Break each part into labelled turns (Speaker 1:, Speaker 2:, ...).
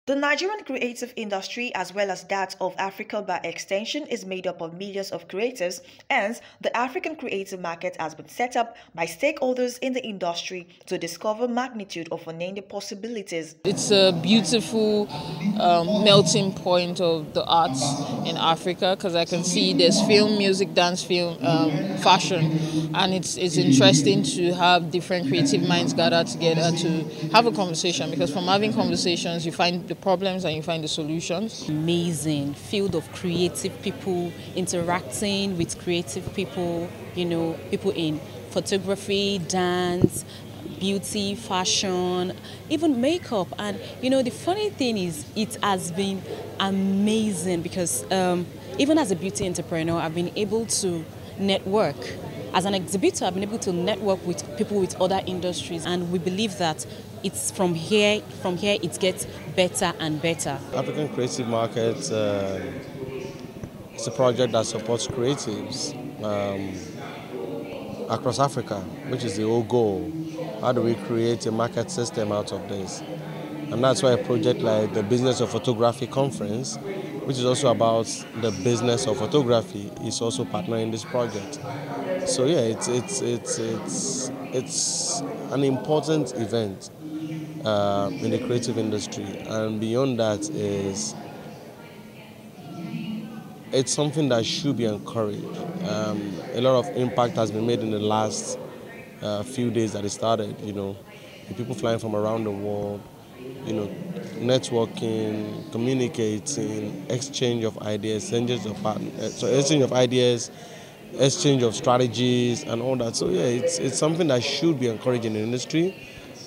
Speaker 1: The Nigerian creative industry, as well as that of Africa by extension, is made up of millions of creatives, and the African creative market has been set up by stakeholders in the industry to discover magnitude of unending possibilities.
Speaker 2: It's a beautiful melting point of the arts in Africa because I can see there's film, music, dance, film, fashion, and it's interesting to have different creative minds gathered together to have a conversation, because from having conversations you find the problems and you find the solutions.
Speaker 3: Amazing field of creative people interacting with creative people, people in photography, dance, beauty, fashion, even makeup. And the funny thing is, it has been amazing because even as a beauty entrepreneur, I've been able to network. As an exhibitor, I've been able to network with people with other industries, and we believe that it's from here it gets better and better.
Speaker 4: African Creative Market is a project that supports creatives across Africa, which is the whole goal. How do we create a market system out of this? And that's why a project like the Business of Photography Conference, which is also about the business of photography, is also partnering in this project. So yeah, it's an important event in the creative industry, and beyond that is it's something that should be encouraged. A lot of impact has been made in the last few days that it started. The people flying from around the world, networking, communicating, exchange of ideas, exchange of strategies and all that. So yeah, it's something that should be encouraged in the industry,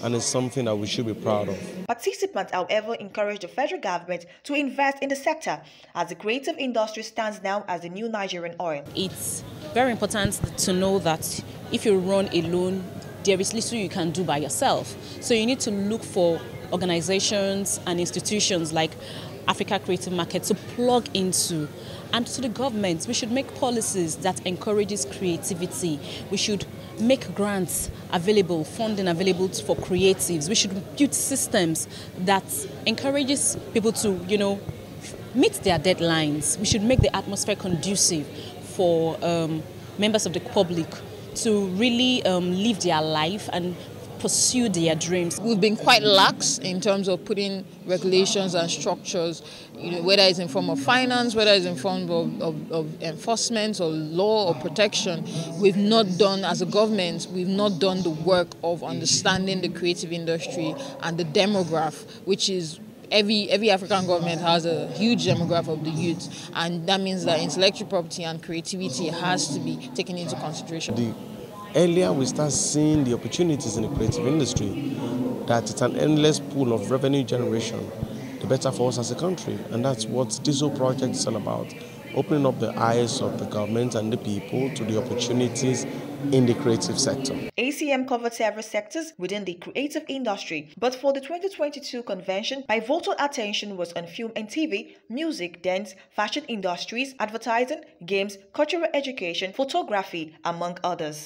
Speaker 4: and it's something that we should be proud of.
Speaker 1: Participants, however, encouraged the federal government to invest in the sector, as the creative industry stands now as the new Nigerian oil.
Speaker 3: It's very important to know that if you run alone, there is little you can do by yourself. So you need to look for organizations and institutions like Africa Creative Market to plug into. And to the government, we should make policies that encourages creativity. We should make grants available, funding available for creatives. We should build systems that encourages people to, meet their deadlines. We should make the atmosphere conducive for members of the public to really live their life and pursue their dreams.
Speaker 2: We've been quite lax in terms of putting regulations and structures, whether it's in form of finance, whether it's in form of enforcement or law or protection. We've not done, as a government, we've not done the work of understanding the creative industry and the demographic, which is every African government has a huge demographic of the youth, and that means that intellectual property and creativity has to be taken into consideration.
Speaker 4: The earlier we start seeing the opportunities in the creative industry, that it's an endless pool of revenue generation, the better for us as a country. And that's what this whole project is all about, opening up the eyes of the government and the people to the opportunities in the creative sector.
Speaker 1: ACM covered several sectors within the creative industry, but for the 2022 convention, pivotal attention was on film and TV, music, dance, fashion industries, advertising, games, cultural education, photography, among others.